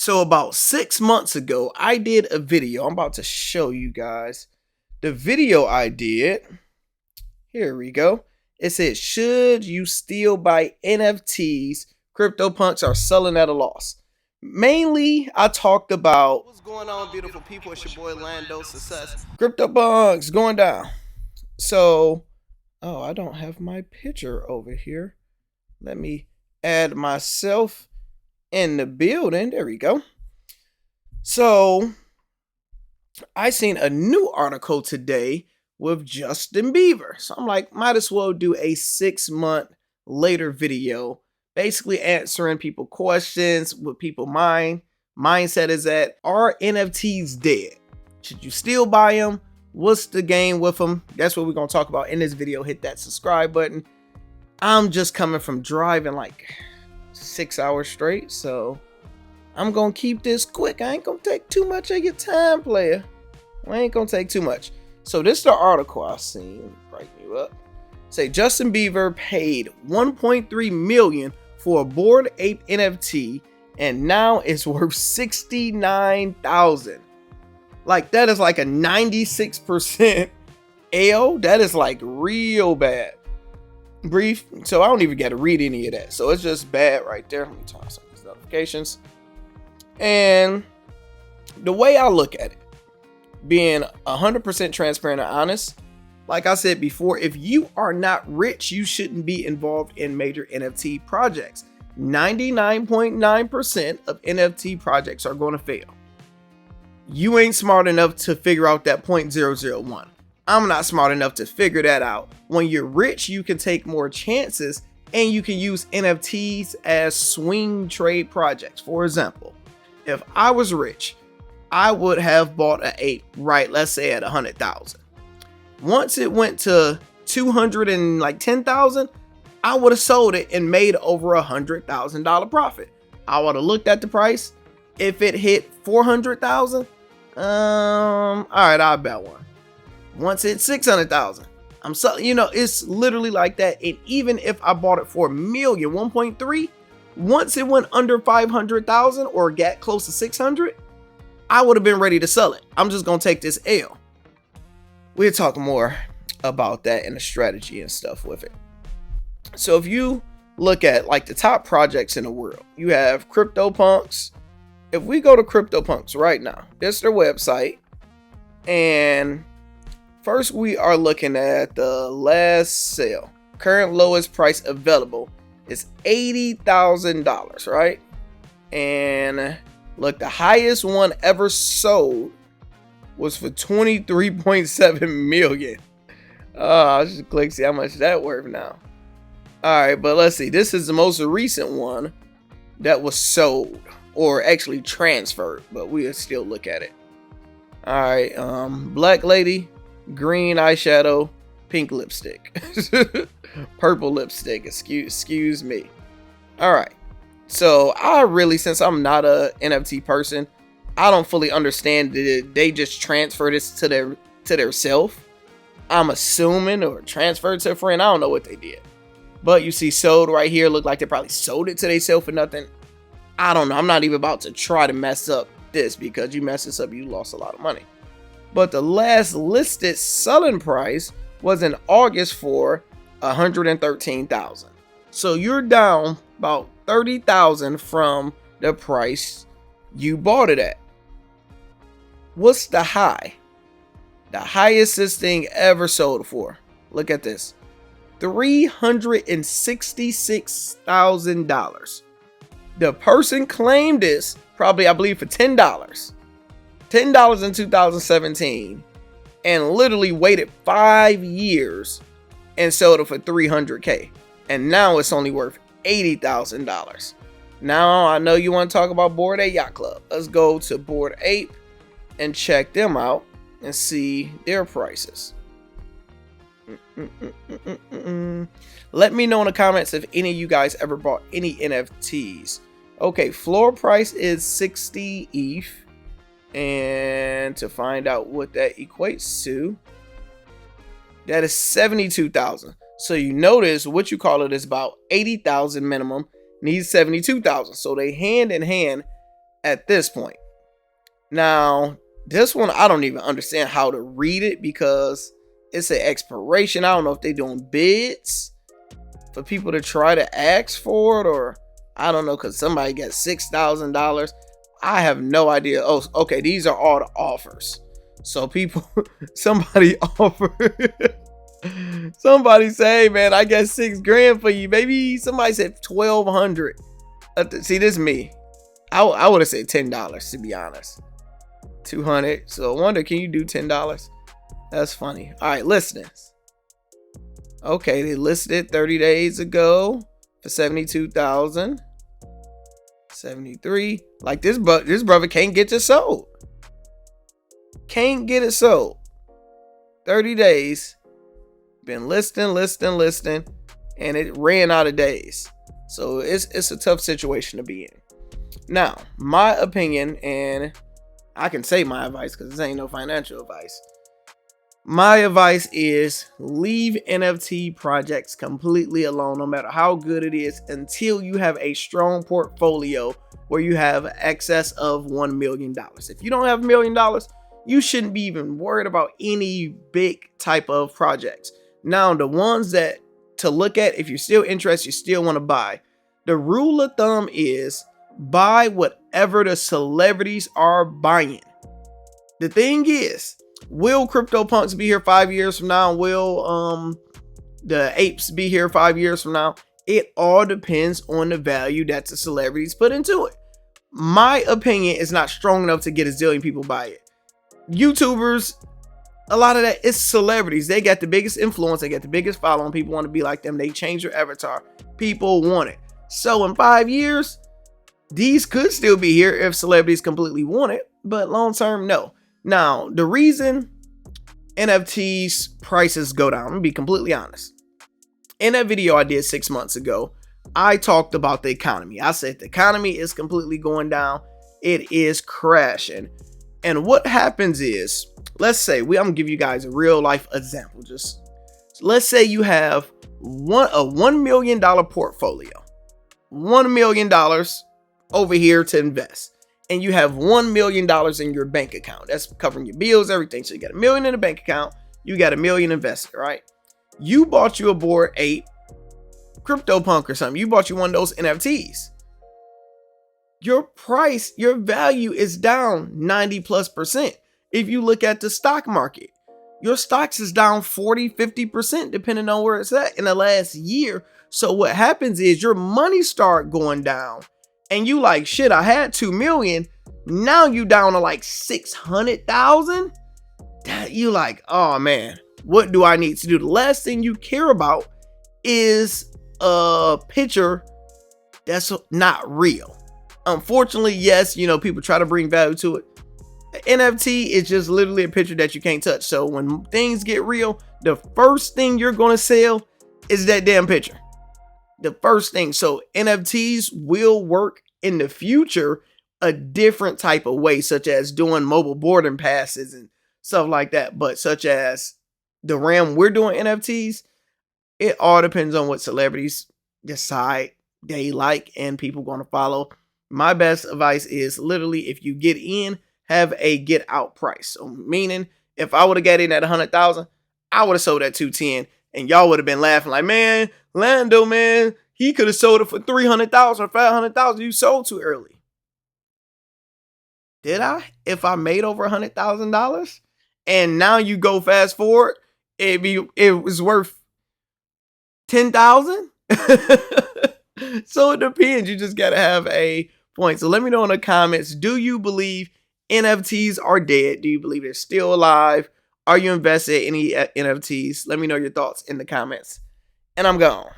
So about 6 months ago, I did a video. I'm about to show you guys the video I did. Here we go. It said, should you still buy NFTs? CryptoPunks are selling at a loss. Mainly, I talked about what's going on, beautiful people. It's your boy Lando Success. CryptoPunks going down. So, oh, I don't have my picture over here. Let me add myself in the building. There we go. So I seen a new article today with Justin Bieber. So I'm like, might as well do a 6-month later video, basically answering people questions, what people mindset is at. Are NFTs dead? Should you still buy them? What's the game with them? That's what we're going to talk about in this video. Hit that subscribe button. I'm just coming from driving like 6 hours straight, so I'm gonna keep this quick. I ain't gonna take too much of your time, player. I ain't gonna take too much. So this is the article I seen. Break you up. Say Justin Bieber paid 1.3 million for a Bored Ape NFT, and now it's worth 69,000. Like, that is like a 96% L. That is like real bad. Brief, so I don't even get to read any of that, so it's just bad right there. Let me turn on some of these notifications. And the way I look at it, being 100% transparent and honest, like I said before, if you are not rich, you shouldn't be involved in major NFT projects. 99.9% of NFT projects are going to fail. You ain't smart enough to figure out that 0.001. I'm not smart enough to figure that out. When you're rich, you can take more chances and you can use NFTs as swing trade projects. For example, if I was rich, I would have bought an ape, right? Let's say at 100,000. Once it went to 210,000, I would have sold it and made over $100,000 profit. I would have looked at the price. If it hit 400,000, all right, I'll bet one. Once it's 600,000, I'm selling. It's literally like that. And even if I bought it for $1 million, 1.3, once it went under 500,000 or got close to 600, I would have been ready to sell it. I'm just gonna take this L. We'll talk more about that and the strategy and stuff with it. So if you look at like the top projects in the world, you have CryptoPunks. If we go to CryptoPunks right now, this is their website, and first, we are looking at the last sale. Current lowest price available is $80,000, right? And look, the highest one ever sold was for $23.7 million. I should click see how much that worth now. All right, but let's see. This is the most recent one that was sold or actually transferred, but we'll still look at it. All right, black lady, green eyeshadow, pink lipstick, purple lipstick, excuse me. All right, so since I'm not a NFT person, I don't fully understand that they just transfer this to their self. I'm assuming, or transferred to a friend. I don't know what they did, but you see sold right here. Look like they probably sold it to themselves for nothing. I don't know. I'm not even about to try to mess up this, because you mess this up, you lost a lot of money. But the last listed selling price was in August for $113,000. So you're down about $30,000 from the price you bought it at. What's the high? The highest this thing ever sold for. Look at this. $366,000. The person claimed this probably, I believe, for $10. $10 in 2017, and literally waited 5 years and sold it for $300K, and now it's only worth $80,000. Now I know you want to talk about Bored Ape Yacht Club. Let's go to Bored Ape and check them out and see their prices. Let me know in the comments if any of you guys ever bought any NFTs. Okay, floor price is 60 ETH. And to find out what that equates to, that is 72,000. So you notice what you call it is about 80,000 minimum, needs 72,000. So they hand in hand at this point. Now, this one, I don't even understand how to read it because it's an expiration. I don't know if they're doing bids for people to try to ask for it, or I don't know, because somebody got $6,000. I have no idea. Oh, okay, these are all the offers. So people, somebody offer, somebody say, hey, man, I got $6,000 for you. Maybe somebody said 1,200. See, this is me. I would have said $10, to be honest. 200. So I wonder, can you do $10? That's funny. All right, listings. Okay, they listed it 30 days ago for 72,000. 73. Like this brother can't get it sold. Can't get it sold. 30 days. Been listing, and it ran out of days. So it's a tough situation to be in. Now, my opinion, and I can say my advice because this ain't no financial advice. My advice is leave NFT projects completely alone, no matter how good it is, until you have a strong portfolio where you have excess of $1 million. If you don't have $1 million, you shouldn't be even worried about any big type of projects. Now, the ones that to look at, if you're still interested, you still want to buy, the rule of thumb is buy whatever the celebrities are buying. The thing is, will CryptoPunks be here 5 years from now? Will the apes be here 5 years from now? It all depends on the value that the celebrities put into it. My opinion is not strong enough to get a zillion people buy it. YouTubers, a lot of that is celebrities. They got the biggest influence. They got the biggest following. People want to be like them. They change their avatar. People want it. So in 5 years, these could still be here if celebrities completely want it. But long term, no. Now, the reason NFTs prices go down, I'm going to be completely honest. In that video I did 6 months ago, I talked about the economy. I said the economy is completely going down. It is crashing. And what happens is, let's say, I'm going to give you guys a real life example. Just let's say you have a $1 million portfolio. $1 million over here to invest. And you have $1 million in your bank account. That's covering your bills, everything. So you got $1 million in the bank account. You got $1 million invested, right? You bought you a Bored Ape CryptoPunk or something. You bought you one of those NFTs. Your price, your value is down 90+%. If you look at the stock market, your stocks is down 40-50% depending on where it's at in the last year. So what happens is your money start going down. And you like, shit, I had 2 million. Now you down to like 600,000. You like, oh man, what do I need to do? The last thing you care about is a picture that's not real. Unfortunately, yes, people try to bring value to it. NFT is just literally a picture that you can't touch. So when things get real, the first thing you're going to sell is that damn picture. The first thing. So NFTs will work in the future a different type of way, such as doing mobile boarding passes and stuff like that. But such as the realm we're doing NFTs, it all depends on what celebrities decide they like and people going to follow. My best advice is literally, if you get in, have a get out price. So meaning, if I would have got in at 100,000, I would have sold at 210, and y'all would have been laughing like, man, Lando, man, he could have sold it for 300,000 or 500,000. You sold too early. Did I? If I made over $100,000, and now you go fast forward, it was worth 10,000. So it depends. You just gotta have a point. So let me know in the comments, do you believe NFTs are dead? Do you believe they're still alive? Are you invested in any NFTs? Let me know your thoughts in the comments. And I'm gone.